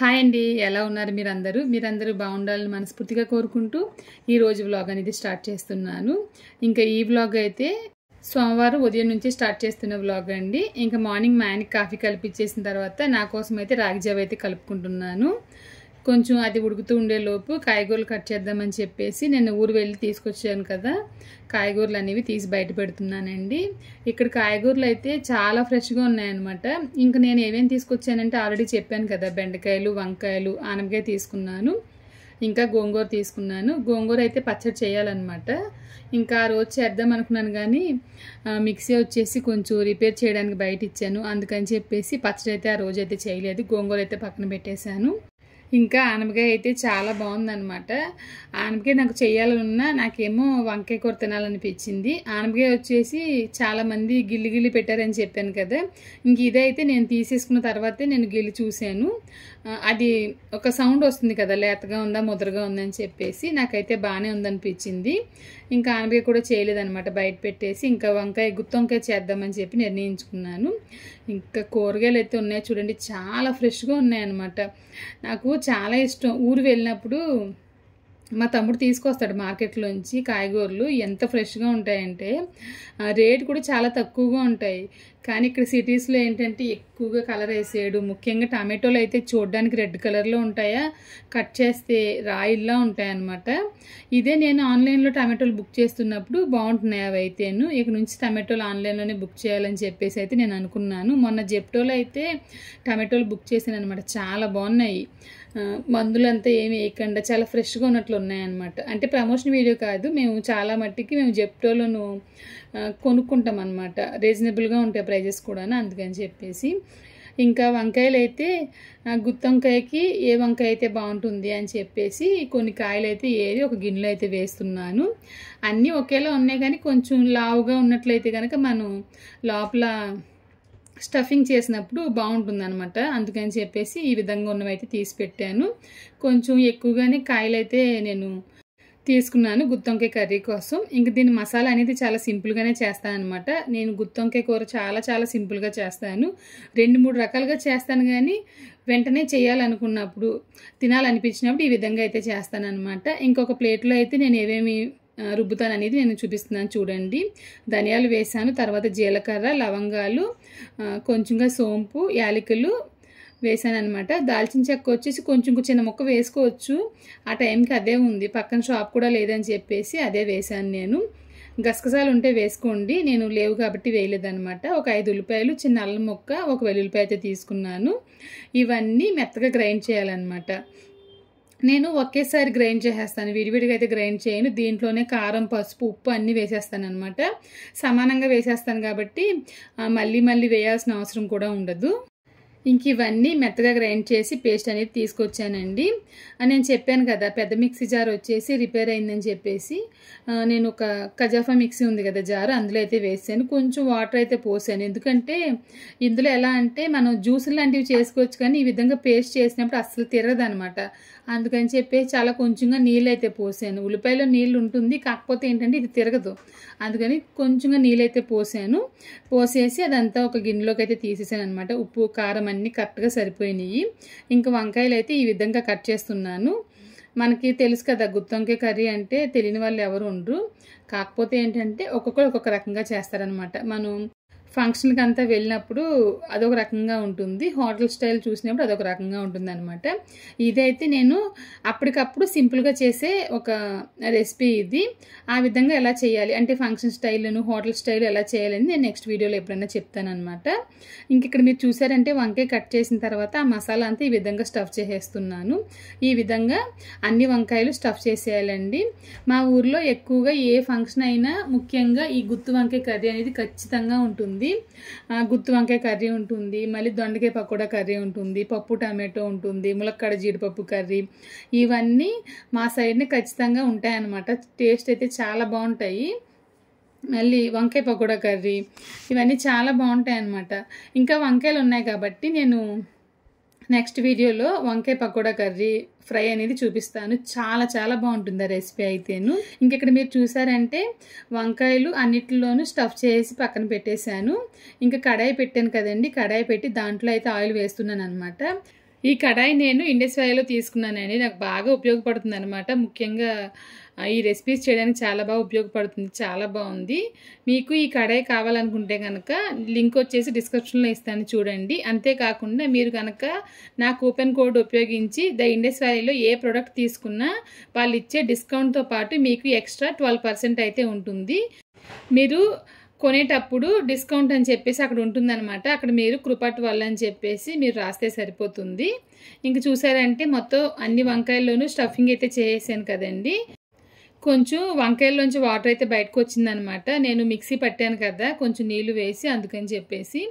Hi అండి, ఎలా ఉన్నారు మీరందరూ బాగుండాలని మనస్ఫూర్తిగా కోరుకుంటూ ఈరోజు వ్లాగ్ అనేది స్టార్ట్ చేస్తున్నాను. ఇంకా ఈ వ్లాగ్ అయితే సోమవారం ఉదయం నుంచి స్టార్ట్ చేస్తున్న వ్లాగ్ అండి. ఇంకా మార్నింగ్ మా ఆయనకి కాఫీ కలిపించేసిన తర్వాత నా కోసం అయితే రాగి జావ అయితే కలుపుకుంటున్నాను. కొంచెం అది ఉడుకుతూ ఉండేలోపు కాయగూరలు కట్ చేద్దామని చెప్పేసి నేను ఊరు వెళ్ళి తీసుకొచ్చాను కదా, కాయగూరలు అనేవి తీసి బయట పెడుతున్నానండి. ఇక్కడ కాయగూరలు అయితే చాలా ఫ్రెష్గా ఉన్నాయన్నమాట. ఇంకా నేను ఏమేమి తీసుకొచ్చానంటే ఆల్రెడీ చెప్పాను కదా, బెండకాయలు, వంకాయలు, ఆనపకాయ తీసుకున్నాను, ఇంకా గోంగూర తీసుకున్నాను. గోంగూర అయితే పచ్చడి చేయాలన్నమాట. ఇంకా ఆ రోజు చేద్దాం అనుకున్నాను కానీ మిక్సీ వచ్చేసి కొంచెం రిపేర్ చేయడానికి బయట ఇచ్చాను, అందుకని చెప్పేసి పచ్చడి అయితే ఆ రోజు అయితే చేయలేదు. గోంగూర అయితే పక్కన పెట్టేశాను. ఇంకా ఆనపకాయ అయితే చాలా బాగుందన్నమాట. ఆనపకాయ నాకు చేయాలన్నా నాకేమో వంకాయ కూర తినాలనిపించింది. ఆనపకాయ వచ్చేసి చాలామంది గిల్లి పెట్టారని చెప్పాను కదా, ఇంక ఇదైతే నేను తీసేసుకున్న తర్వాతే నేను గిల్లి చూశాను. అది ఒక సౌండ్ వస్తుంది కదా, లేతగా ఉందా ముద్రగా ఉందని చెప్పేసి నాకైతే బాగానే ఉందనిపించింది. ఇంకా ఆనపకాయ కూడా చేయలేదన్నమాట, బయట పెట్టేసి ఇంకా గుత్తి వంకాయ చేద్దామని చెప్పి నిర్ణయించుకున్నాను. ఇంకా కూరగాయలు అయితే ఉన్నాయి చూడండి, చాలా ఫ్రెష్గా ఉన్నాయన్నమాట. నాకు చాలా ఇష్టం. ఊరు వెళ్ళినప్పుడు మా తమ్ముడు తీసుకొస్తాడు మార్కెట్లోంచి కాయగూరలు. ఎంత ఫ్రెష్గా ఉంటాయంటే రేట్ కూడా చాలా తక్కువగా ఉంటాయి. కానీ ఇక్కడ సిటీస్లో ఏంటంటే ఎక్కువగా కలర్ వేసేయడు. ముఖ్యంగా టమాటోలు అయితే చూడడానికి రెడ్ కలర్లో ఉంటాయా, కట్ చేస్తే రాయిల్లా ఉంటాయన్నమాట. ఇదే నేను ఆన్లైన్లో టమాటోలు బుక్ చేస్తున్నప్పుడు బాగుంటున్నాయి అవి అయితేను. ఇక నుంచి టమాటోలు ఆన్లైన్లోనే బుక్ చేయాలని చెప్పేసి అయితే నేను అనుకున్నాను. మొన్న జెప్టోలో అయితే టమాటోలు బుక్ చేశాను అనమాట. చాలా బాగున్నాయి, మందులంతా ఏమి వేయకుండా చాలా ఫ్రెష్గా ఉన్నట్లు ఉన్నాయన్నమాట. అంటే ప్రమోషన్ వీడియో కాదు, మేము చాలా మట్టికి మేము జెప్టోలోను కొనుక్కుంటాం అనమాట. రీజనబుల్గా ఉంటాయి ప్రైజెస్ కూడా, అందుకని చెప్పేసి. ఇంకా వంకాయలు అయితే గుత్తి వంకాయకి ఏ వంకాయ అయితే బాగుంటుంది అని చెప్పేసి కొన్ని కాయలు అయితే ఏరి ఒక గిన్నెలో అయితే వేస్తున్నాను. అన్నీ ఒకేలా ఉన్నాయి కానీ కొంచెం లావుగా ఉన్నట్లయితే కనుక మనం లోపల స్టఫింగ్ చేసినప్పుడు బాగుంటుంది అనమాట. అందుకని చెప్పేసి ఈ విధంగా ఉన్నవైతే తీసి పెట్టాను. కొంచెం ఎక్కువగానే కాయలు అయితే నేను తీసుకున్నాను గుత్తి వంకాయ కర్రీ కోసం. ఇంక దీని మసాలా అనేది చాలా సింపుల్గానే చేస్తాను అనమాట. నేను గుత్తి వంకాయ కూర చాలా సింపుల్గా చేస్తాను. 2-3 రకాలుగా చేస్తాను కానీ వెంటనే చేయాలనుకున్నప్పుడు, తినాలనిపించినప్పుడు ఈ విధంగా అయితే చేస్తాను అనమాట. ఇంకొక ప్లేట్లో అయితే నేను ఏమేమి రుబ్బుతాను అనేది నేను చూపిస్తున్నాను చూడండి. ధనియాలు వేసాను, తర్వాత జీలకర్ర, లవంగాలు, కొంచెంగా సోంపు, యాలకులు వేసాను అనమాట. దాల్చిన చెక్క వచ్చేసి కొంచెం చిన్న ముక్క వేసుకోవచ్చు, ఆ టైంకి అదే ఉంది, పక్కన షాప్ కూడా లేదని చెప్పేసి అదే వేసాను నేను. గసగసాలు ఉంటే వేసుకోండి, నేను లేవు కాబట్టి వేయలేదనమాట. ఒక 5 ఉల్లిపాయలు, చిన్న అల్లం ముక్క, ఒక వెల్లుల్లిపాయ అయితే తీసుకున్నాను. ఇవన్నీ మెత్తగా గ్రైండ్ చేయాలన్నమాట. నేను ఒకేసారి గ్రైండ్ చేసేస్తాను, విడివిడిగా అయితే గ్రైండ్ చేయను. దీంట్లోనే కారం, పసుపు, ఉప్పు అన్నీ వేసేస్తాను అనమాట. సమానంగా వేసేస్తాను కాబట్టి మళ్ళీ వేయాల్సిన అవసరం కూడా ఉండదు. ఇంక ఇవన్నీ మెత్తగా గ్రైండ్ చేసి పేస్ట్ అనేది తీసుకొచ్చానండి. నేను చెప్పాను కదా, పెద్ద మిక్సీ జార్ వచ్చేసి రిపేర్ అయిందని చెప్పేసి నేను ఒక కజాఫా మిక్సీ ఉంది కదా జారు, అందులో అయితే వేసాను. కొంచెం వాటర్ అయితే పోసాను, ఎందుకంటే ఇందులో ఎలా అంటే మనం జ్యూసులు లాంటివి చేసుకోవచ్చు కానీ ఈ విధంగా పేస్ట్ చేసినప్పుడు అస్సలు తిరగదు అనమాట. అందుకని చెప్పేసి చాలా కొంచెంగా నీళ్ళు అయితే పోసాను. ఉల్లిపాయలో నీళ్ళు ఉంటుంది, కాకపోతే ఏంటంటే ఇది తిరగదు, అందుకని కొంచెంగా నీళ్ళు అయితే పోసేసి అదంతా ఒక గిన్నెలోకి అయితే తీసేసాను అనమాట. ఉప్పు, కారం అన్నీ కరెక్ట్గా సరిపోయినాయి. ఇంకా వంకాయలు అయితే ఈ విధంగా కట్ చేస్తున్నాను. మనకి తెలుసు కదా, గుత్తి వంకాయ కర్రీ అంటే తెలియని వాళ్ళు ఎవరు ఉండరు. కాకపోతే ఏంటంటే ఒక్కొక్కరు ఒక్కొక్క రకంగా చేస్తారనమాట. మనం ఫంక్షన్కి అంతా వెళ్ళినప్పుడు అదొక రకంగా ఉంటుంది, హోటల్ స్టైల్ చూసినప్పుడు అదొక రకంగా ఉంటుంది అనమాట. ఇదైతే నేను అప్పటికప్పుడు సింపుల్గా చేసే ఒక రెసిపీ ఇది. ఆ విధంగా ఎలా చేయాలి అంటే ఫంక్షన్ స్టైల్ను, హోటల్ స్టైల్ ఎలా చేయాలని నేను నెక్స్ట్ వీడియోలో ఎప్పుడైనా చెప్తానమాట. ఇంక ఇక్కడ మీరు చూసారంటే వంకాయ కట్ చేసిన తర్వాత ఆ మసాలా అంతా ఈ విధంగా స్టఫ్ చేసేస్తున్నాను. ఈ విధంగా అన్ని వంకాయలు స్టఫ్ చేసేయాలండి. మా ఊర్లో ఎక్కువగా ఏ ఫంక్షన్ అయినా ముఖ్యంగా ఈ గుత్తి వంకాయ కర్రీ అనేది ఖచ్చితంగా ఉంటుంది. గుత్తి వంకాయ కర్రీ ఉంటుంది, మళ్ళీ దొండకాయ పకోడా కర్రీ ఉంటుంది, పప్పు టమాటో ఉంటుంది, ములక్కాడ జీడిపప్పు కర్రీ, ఇవన్నీ మా సైడ్ని ఖచ్చితంగా ఉంటాయన్నమాట. టేస్ట్ అయితే చాలా బాగుంటాయి. మళ్ళీ వంకాయ పకోడా కర్రీ, ఇవన్నీ చాలా బాగుంటాయి అన్నమాట. ఇంకా వంకాయలు ఉన్నాయి కాబట్టి నేను నెక్స్ట్ వీడియోలో వంకాయ పకోడా కర్రీ ఫ్రై అనేది చూపిస్తాను. చాలా బాగుంటుంది ఆ రెసిపీ అయితేను. ఇంకెక్కడ మీరు చూసారంటే వంకాయలు అన్నిటిలోనూ స్టఫ్ చేసి పక్కన పెట్టేశాను. ఇంకా కడాయి పెట్టాను కదండి, కడాయి పెట్టి దాంట్లో అయితే ఆయిల్ వేస్తున్నాను అనమాట. ఈ కడాయి నేను ఇండస్ వ్యాలీలో తీసుకున్నానండి. నాకు బాగా ఉపయోగపడుతుందనమాట. ముఖ్యంగా ఈ రెసిపీస్ చేయడానికి చాలా బాగా ఉపయోగపడుతుంది. చాలా బాగుంది. మీకు ఈ కడాయి కావాలనుకుంటే కనుక లింక్ వచ్చేసి డిస్క్రిప్షన్లో ఇస్తాను చూడండి. అంతేకాకుండా మీరు కనుక నా కూపన్ కోడ్ ఉపయోగించి ద ఇండస్ వ్యాలీలో ఏ ప్రోడక్ట్ తీసుకున్నా వాళ్ళు ఇచ్చే డిస్కౌంట్తో పాటు మీకు ఎక్స్ట్రా 12% అయితే ఉంటుంది. మీరు కొనేటప్పుడు డిస్కౌంట్ అని చెప్పేసి అక్కడ ఉంటుందన్నమాట. అక్కడ మీరు కృపా 12 అని చెప్పేసి మీరు రాస్తే సరిపోతుంది. ఇంక చూసారంటే మొత్తం అన్ని వంకాయల్లోనూ స్టఫింగ్ అయితే చేసాను కదండి. కొంచెం వంకాయల్లోంచి వాటర్ అయితే బయటకు వచ్చిందనమాట. నేను మిక్సీ పట్టాను కదా, కొంచెం నీళ్లు వేసి, అందుకని చెప్పేసి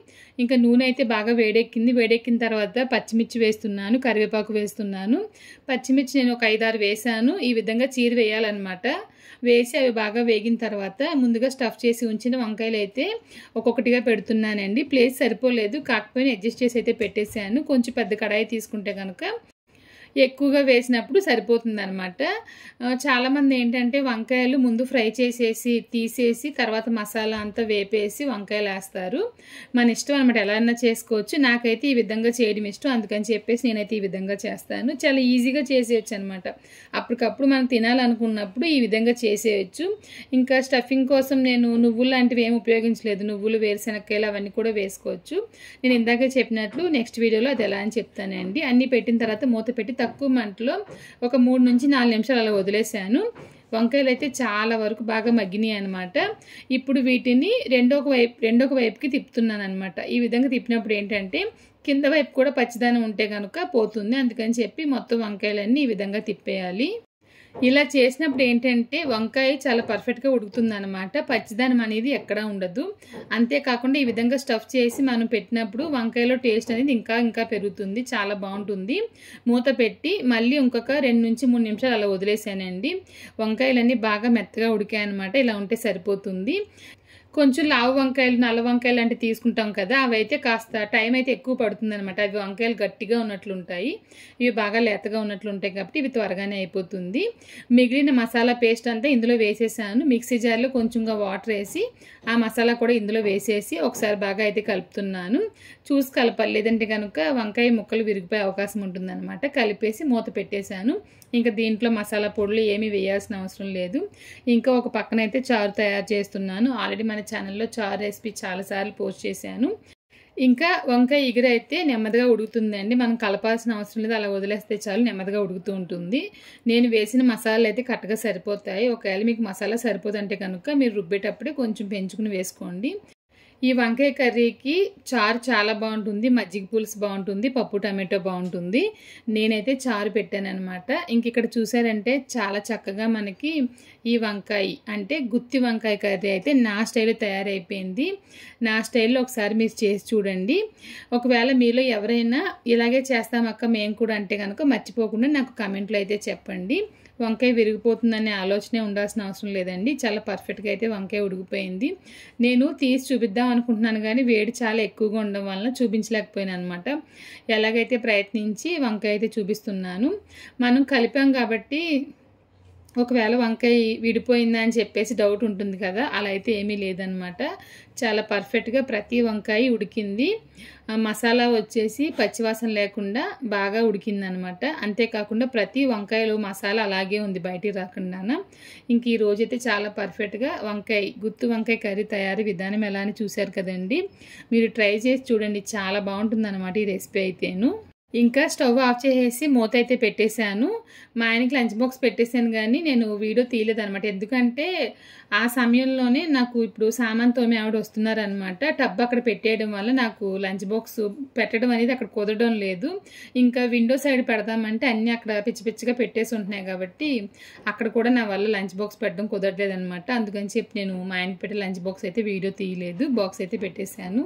ఇంకా నూనె అయితే బాగా వేడెక్కింది. వేడెక్కిన తర్వాత పచ్చిమిర్చి వేస్తున్నాను, కరివేపాకు వేస్తున్నాను. పచ్చిమిర్చి నేను ఒక 5-6 వేసాను. ఈ విధంగా చీర వేయాలన్నమాట. వేసి అవి బాగా వేగిన తర్వాత ముందుగా స్టఫ్ చేసి ఉంచిన వంకాయలు అయితే ఒక్కొక్కటిగా పెడుతున్నానండి. ప్లేస్ సరిపోలేదు, కాకపోయినా అడ్జస్ట్ చేసి అయితే పెట్టేశాను. కొంచెం పెద్ద కడాయి తీసుకుంటే కనుక ఎక్కువగా వేసినప్పుడు సరిపోతుంది అనమాట. చాలామంది ఏంటంటే వంకాయలు ముందు ఫ్రై చేసేసి తీసేసి తర్వాత మసాలా అంతా వేపేసి వంకాయలు వేస్తారు. మన ఇష్టం అనమాట, ఎలా అయినా చేసుకోవచ్చు. నాకైతే ఈ విధంగా చేయడం ఇష్టం, అందుకని చెప్పేసి నేనైతే ఈ విధంగా చేస్తాను. చాలా ఈజీగా చేసేయచ్చు అనమాట. అప్పటికప్పుడు మనం తినాలనుకున్నప్పుడు ఈ విధంగా చేసేయచ్చు. ఇంకా స్టఫింగ్ కోసం నేను నువ్వులు లాంటివి ఏమి ఉపయోగించలేదు. నువ్వులు, వేరుశనక్కాయలు అవన్నీ కూడా వేసుకోవచ్చు. నేను ఇందాకే చెప్పినట్లు నెక్స్ట్ వీడియోలో అది ఎలా అని చెప్తానండి. అన్నీ పెట్టిన తర్వాత మూత పెట్టి తక్కువ మంటలో ఒక 3 నుంచి 4 నిమిషాలు అలా వదిలేసాను. వంకాయలు అయితే చాలా వరకు బాగా మగ్గినాయి అనమాట. ఇప్పుడు వీటిని రెండొక వైపుకి తిప్పుతున్నాను అనమాట. ఈ విధంగా తిప్పినప్పుడు ఏంటంటే కింద వైపు కూడా పచ్చిదనం ఉంటే కనుక పోతుంది. అందుకని చెప్పి మొత్తం వంకాయలన్నీ ఈ విధంగా తిప్పేయాలి. ఇలా చేసినప్పుడు ఏంటంటే వంకాయ చాలా పర్ఫెక్ట్గా ఉడుకుతుంది అనమాట. పచ్చిదనం అనేది ఎక్కడా ఉండదు. అంతేకాకుండా ఈ విధంగా స్టఫ్ చేసి మనం పెట్టినప్పుడు వంకాయలో టేస్ట్ అనేది ఇంకా పెరుగుతుంది. చాలా బాగుంటుంది. మూత పెట్టి మళ్ళీ ఇంకొక 2 నుంచి 3 నిమిషాలు అలా వదిలేసానండి. వంకాయలన్నీ బాగా మెత్తగా ఉడికాయి అనమాట. ఇలా ఉంటే సరిపోతుంది. కొంచెం లావు వంకాయలు, నల్ల వంకాయలు లాంటివి తీసుకుంటాం కదా, అవి అయితే కాస్త టైం అయితే ఎక్కువ పడుతుంది అనమాట. అవి వంకాయలు గట్టిగా ఉన్నట్లు ఉంటాయి, ఇవి బాగా లేతగా ఉన్నట్లు ఉంటాయి కాబట్టి ఇవి త్వరగానే అయిపోతుంది. మిగిలిన మసాలా పేస్ట్ అంతా ఇందులో వేసేసాను. మిక్సీ జార్లో కొంచెంగా వాటర్ వేసి ఆ మసాలా కూడా ఇందులో వేసేసి ఒకసారి బాగా అయితే కలుపుతున్నాను. చూసి కలపాలి, లేదంటే కనుక వంకాయ ముక్కలు విరిగిపోయే అవకాశం ఉంటుందన్నమాట. కలిపేసి మూత పెట్టేశాను. ఇంకా దీంట్లో మసాలా పొడులు ఏమీ వేయాల్సిన అవసరం లేదు. ఇంకా ఒక పక్కన అయితే చారు తయారు చేస్తున్నాను. ఆల్రెడీ మన ఛానల్లో చారు రెసిపీ చాలాసార్లు పోస్ట్ చేశాను. ఇంకా వంకాయ ఇగురు అయితే నెమ్మదిగా ఉడుకుతుందండి. మనం కలపాల్సిన అవసరం లేదు, అలా వదిలేస్తే చాలు నెమ్మదిగా ఉడుకుతూ ఉంటుంది. నేను వేసిన మసాలాలు అయితే కరెక్ట్గా సరిపోతాయి. ఒకవేళ మీకు మసాలా సరిపోదంటే కనుక మీరు రుబ్బేటప్పుడే కొంచెం పెంచుకుని వేసుకోండి. ఈ వంకాయ కర్రీకి చారు చాలా బాగుంటుంది, మజ్జిగ పులుసు బాగుంటుంది, పప్పు టమాటో బాగుంటుంది. నేనైతే చారు పెట్టాను అనమాట. ఇంక ఇక్కడ చూసారంటే చాలా చక్కగా మనకి ఈ వంకాయ అంటే గుత్తి వంకాయ కర్రీ అయితే నా స్టైల్లో తయారైపోయింది. నా స్టైల్లో ఒకసారి మీరు చేసి చూడండి. ఒకవేళ మీలో ఎవరైనా ఇలాగే చేస్తామక్క మేము కూడా అంటే కనుక మర్చిపోకుండా నాకు కామెంట్లో అయితే చెప్పండి. వంకాయ విరిగిపోతుందనే ఆలోచనే ఉండాల్సిన అవసరం లేదండి. చాలా పర్ఫెక్ట్గా అయితే వంకాయ ఉడికిపోయింది. నేను తీసి చూపిద్దాం అనుకుంటున్నాను కానీ వేడి చాలా ఎక్కువగా ఉండడం వలన చూపించలేకపోయాను అనమాట. ఎలాగైతే ప్రయత్నించి వంకాయ అయితే చూపిస్తున్నాను. మనం కలిపాం కాబట్టి ఒకవేళ వంకాయ విడిపోయిందా అని చెప్పేసి డౌట్ ఉంటుంది కదా, అలా అయితే ఏమీ లేదనమాట. చాలా పర్ఫెక్ట్గా ప్రతి వంకాయ ఉడికింది. మసాలా వచ్చేసి పచ్చివాసన లేకుండా బాగా ఉడికిందనమాట. అంతేకాకుండా ప్రతి వంకాయలో మసాలా అలాగే ఉంది, బయటికి రాకుండా. ఇంక ఈ రోజైతే చాలా పర్ఫెక్ట్గా గుత్తి వంకాయ కర్రీ తయారీ విధానం ఎలా అని చూశారు కదండి. మీరు ట్రై చేసి చూడండి, చాలా బాగుంటుందన్నమాట ఈ రెసిపీ అయితేను. ఇంకా స్టవ్ ఆఫ్ చేసేసి మూత అయితే పెట్టేశాను. మా ఆయనకి లంచ్ బాక్స్ పెట్టేశాను కానీ నేను వీడియో తీయలేదనమాట. ఎందుకంటే ఆ సమయంలోనే నాకు ఇప్పుడు సామాన్ తోమే ఆవిడ వస్తున్నారనమాట. టబ్ అక్కడ పెట్టేయడం వల్ల నాకు లంచ్ బాక్స్ పెట్టడం అనేది అక్కడ కుదరడం లేదు. ఇంకా విండో సైడ్ పెడదామంటే అన్నీ అక్కడ పిచ్చిగా పెట్టేసి ఉంటున్నాయి కాబట్టి అక్కడ కూడా నా వల్ల లంచ్ బాక్స్ పెట్టడం కుదరలేదు అనమాట. అందుకని చెప్పి నేను మా ఆయనకి పెట్టే లంచ్ బాక్స్ అయితే వీడియో తీయలేదు, బాక్స్ అయితే పెట్టేశాను.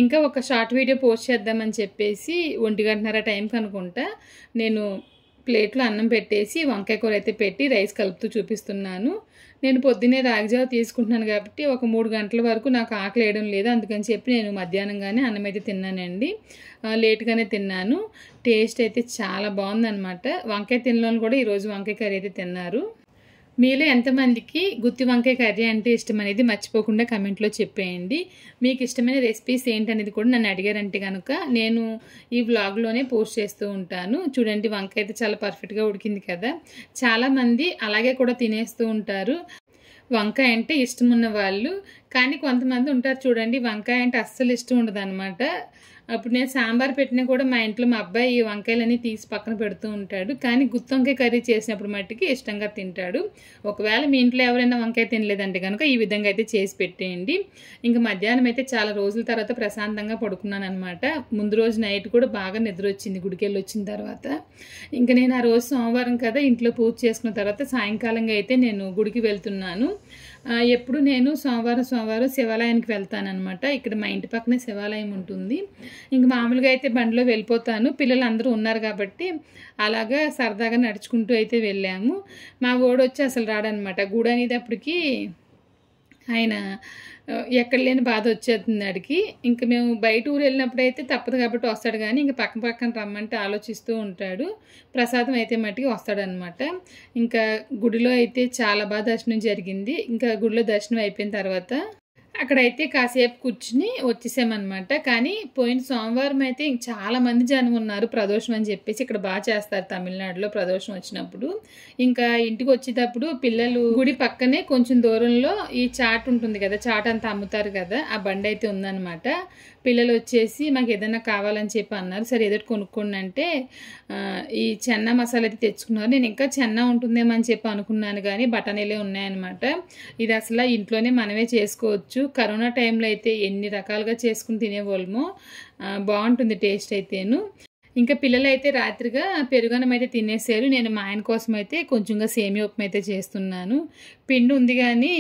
ఇంకా ఒక షార్ట్ వీడియో పోస్ట్ చేద్దామని చెప్పేసి 1:30 టైంకి అనుకుంటా నేను ప్లేట్లో అన్నం పెట్టేసి వంకాయ కూర అయితే పెట్టి రైస్ కలుపుతూ చూపిస్తున్నాను. నేను పొద్దున్నే రాగిజావ తీసుకుంటున్నాను కాబట్టి ఒక 3 గంటల వరకు నాకు ఆకలి వేయడం లేదు. అందుకని చెప్పి నేను మధ్యాహ్నంగానే అన్నం అయితే తిన్నానండి. లేట్గానే తిన్నాను. టేస్ట్ అయితే చాలా బాగుందన్నమాట. వంకాయ తినలోని కూడా ఈరోజు వంకాయ కర్రీ అయితే తిన్నారు. మీలో ఎంతమందికి గుత్తి వంకాయ కర్రీ అంటే ఇష్టం అనేది మర్చిపోకుండా కమెంట్లో చెప్పేయండి. మీకు ఇష్టమైన రెసిపీస్ ఏంటనేది కూడా నన్ను అడిగారంటే కనుక నేను ఈ వ్లాగ్లోనే పోస్ట్ చేస్తూ ఉంటాను. చూడండి, వంకాయ అయితే చాలా పర్ఫెక్ట్గా ఉడికింది కదా. చాలామంది అలాగే కూడా తినేస్తూ ఉంటారు వంకాయ అంటే ఇష్టం ఉన్న వాళ్ళు. కానీ కొంతమంది ఉంటారు చూడండి, వంకాయ అంటే అస్సలు ఇష్టం ఉండదు అనమాట. అప్పుడు నేను సాంబార్ పెట్టినా కూడా మా ఇంట్లో మా అబ్బాయి ఈ వంకాయలన్నీ తీసి పక్కన పెడుతూ ఉంటాడు. కానీ గుత్తి వంకాయ కర్రీ చేసినప్పుడు మట్టికి ఇష్టంగా తింటాడు. ఒకవేళ మీ ఇంట్లో ఎవరైనా వంకాయ తినలేదంటే కనుక ఈ విధంగా అయితే చేసి పెట్టేయండి. ఇంకా మధ్యాహ్నం అయితే చాలా రోజుల తర్వాత ప్రశాంతంగా పడుకున్నాను అనమాట. ముందు రోజు నైట్ కూడా బాగా నిద్ర వచ్చింది గుడికి వెళ్ళి వచ్చిన తర్వాత. ఇంకా నేను ఆ రోజు సోమవారం కదా, ఇంట్లో పూజ చేసుకున్న తర్వాత సాయంకాలంగా అయితే నేను గుడికి వెళ్తున్నాను. ఎప్పుడు నేను సోమవారం శివాలయానికి వెళ్తానమాట. ఇక్కడ మా ఇంటి పక్కనే శివాలయం ఉంటుంది. ఇంక మామూలుగా అయితే బండిలో వెళ్ళిపోతాను. పిల్లలు అందరూ ఉన్నారు కాబట్టి అలాగా సరదాగా నడుచుకుంటూ అయితే వెళ్ళాము. మా ఓడు వచ్చి అసలు రాడనమాట. గుడి అనేటప్పటికి ఆయన ఎక్కడ లేని బాధ వచ్చేస్తుంది ఆడికి. ఇంకా మేము బయట ఊరు వెళ్ళినప్పుడు అయితే తప్పదు కాబట్టి వస్తాడు, కానీ ఇంకా పక్కన రమ్మంటే ఆలోచిస్తూ ఉంటాడు. ప్రసాదం అయితే మట్టికి వస్తాడనమాట. ఇంకా గుడిలో అయితే చాలా బాగా దర్శనం జరిగింది. ఇంకా గుడిలో దర్శనం అయిపోయిన తర్వాత అక్కడైతే కాసేపు కూర్చుని వచ్చేసామన్నమాట. కానీ పోయిన సోమవారం అయితే చాలా మంది జనం ఉన్నారు. ప్రదోషం అని చెప్పేసి ఇక్కడ బాగా చేస్తారు తమిళనాడులో ప్రదోషం వచ్చినప్పుడు. ఇంకా ఇంటికి వచ్చేటప్పుడు పిల్లలు గుడి పక్కనే కొంచెం దూరంలో ఈ చాట్ ఉంటుంది కదా, చాట్ అంతా అమ్ముతారు కదా, ఆ బండి అయితే ఉందన్నమాట. పిల్లలు వచ్చేసి మాకు ఏదైనా కావాలని చెప్పి అన్నారు. సరే ఏదో కొనుక్కోండి అంటే ఈ చెన్నా మసాలా అయితే తెచ్చుకున్నారు. నేను ఇంకా చెన్నా ఉంటుందేమో అని చెప్పి అనుకున్నాను, కానీ బఠానీలే ఉన్నాయన్నమాట. ఇది అసలు ఇంట్లోనే మనమే చేసుకోవచ్చు. కరోనా టైంలో అయితే ఎన్ని రకాలుగా చేసుకుని తినేవాళ్ళమో. బాగుంటుంది టేస్ట్ అయితేను. ఇంకా పిల్లలు అయితే రాత్రిగా పెరుగన్నం అయితే తినేసారు. నేను మా ఆయన కోసం అయితే కొంచెంగా సేమియా ఉప్మా అయితే చేస్తున్నాను. పిండి ఉంది కానీ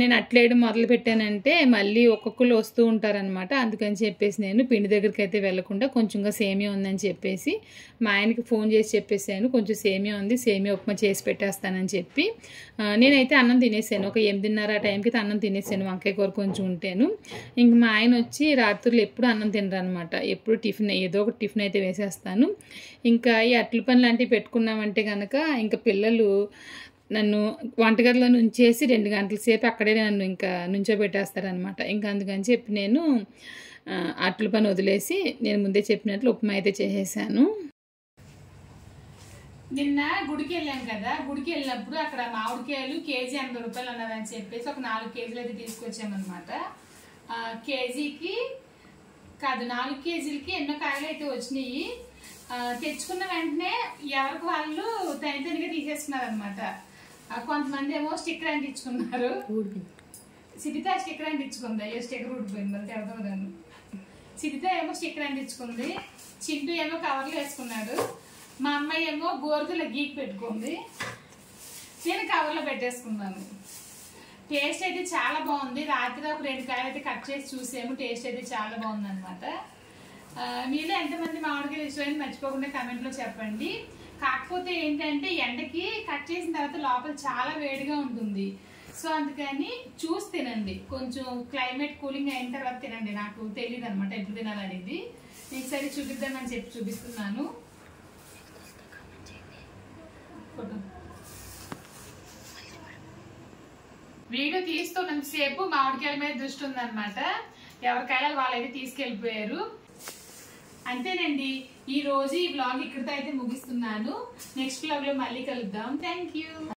నేను అట్లేయడం మొదలు పెట్టానంటే మళ్ళీ ఒక్కొక్కరు వస్తూ ఉంటారనమాట. అందుకని చెప్పేసి నేను పిండి దగ్గరికి అయితే వెళ్లకుండా కొంచెంగా సేమియా ఉందని చెప్పేసి మా ఆయనకి ఫోన్ చేసి చెప్పేసాను, కొంచెం సేమియా ఉంది, సేమియా ఉప్మా చేసి పెట్టేస్తానని చెప్పి. నేనైతే అన్నం తినేసాను. ఒక 8:30 టైంకి అన్నం తినేసాను, వంకాయ కూర కొంచెం ఉంటాను. ఇంక మా ఆయన వచ్చి రాత్రులు ఎప్పుడు అన్నం తినరు అనమాట. ఎప్పుడు టిఫిన్, ఏదో ఒక టిఫిన్ అయితే వేసేస్తాను. ఇంకా ఈ అట్ల పని లాంటివి పెట్టుకున్నామంటే కనుక ఇంకా పిల్లలు నన్ను వంటగదిలో నుంచేసి 2 గంటల సేపు అక్కడే నన్ను ఇంకా నుంచోబెట్టేస్తారనమాట. ఇంకా అందుకని చెప్పి నేను అట్ల పని వదిలేసి నేను ముందే చెప్పినట్లు ఉప్మా అయితే చేసేసాను. నిన్న గుడికి వెళ్ళాం కదా, గుడికి వెళ్ళినప్పుడు అక్కడ మామిడికాయలు కేజీ 80 రూపాయలు అన్నదని చెప్పేసి ఒక 4 కేజీలు అయితే తీసుకొచ్చామన్నమాట. కేజీకి కాదు 4 కేజీలకి ఎన్నో కాయలు అయితే వచ్చినాయి. తెచ్చుకున్న వెంటనే ఎవరికి వాళ్ళు తనితనిగా తీసేసుకున్నారు అనమాట. కొంతమంది ఏమో స్టిక్కర్ అంటించుకున్నారు. సిద్ధిత స్టిక్కర్ అంటించుకుంది. అయ్యో స్టిక్కర్ ఊడిపోయింది, మరి తెరదవదాను. సిద్ధిత ఏమో స్టిక్కర్ అంటించుకుంది, చింటూ ఏమో కవర్లు వేసుకున్నాడు, మా అమ్మాయి ఏమో గోరుతుల గీకి పెట్టుకుంది, నేను కవర్లో పెట్టేసుకున్నాను. టేస్ట్ అయితే చాలా బాగుంది. రాత్రి ఒక 2 కాయలు అయితే కట్ చేసి చూసాము. టేస్ట్ అయితే చాలా బాగుంది అనమాట. మీలో ఎంతమంది మామిడికాయలు ఇష్టమైంది మర్చిపోకుండా కమెంట్లో చెప్పండి. కాకపోతే ఏంటంటే ఎండకి కట్ చేసిన తర్వాత లోపల చాలా వేడిగా ఉంటుంది. సో అందుకని చూసి తినండి. కొంచెం క్లైమేట్ కూలింగ్ అయిన తర్వాత తినండి. నాకు తెలియదు అనమాట ఎప్పుడు తినాలనేది. మీకు సరే చూపిద్దామని చెప్పి చూపిస్తున్నాను. వీడియో తీస్తున్నంతసేపు మామిడికాయల మీద దృష్టి ఉందన్నమాట. ఎవరికాయలు వాళ్ళైతే తీసుకెళ్ళిపోయారు. అంతేనండి, ఈ రోజు ఈ వ్లాగ్ ఇక్కడితో అయితే ముగిస్తున్నాను. నెక్స్ట్ వ్లాగ్ లో మళ్ళీ కలుద్దాం. Thank you.